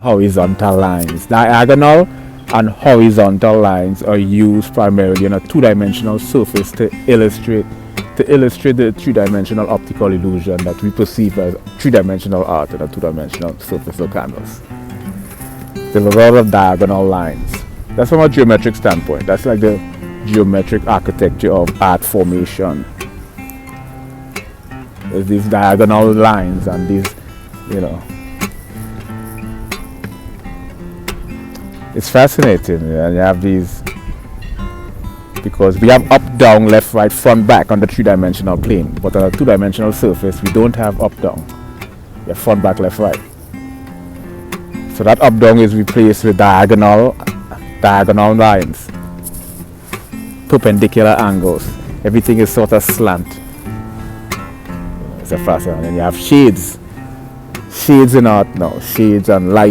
horizontal lines. Diagonal and horizontal lines are used primarily on a two-dimensional surface to illustrate the three-dimensional optical illusion that we perceive as three-dimensional art on a two-dimensional surface or canvas. There's a lot of diagonal lines. That's from a geometric standpoint. That's like the geometric architecture of art formation. There's these diagonal lines and these, it's fascinating. And you have these, because we have up, down, left, right, front, back on the three-dimensional plane, but on a two-dimensional surface we don't have up, down. We have front, back, left, right. So that up, down is replaced with diagonal lines, perpendicular angles. Everything is sort of slant. It's a fascinating. And then you have shades in art now, shades and light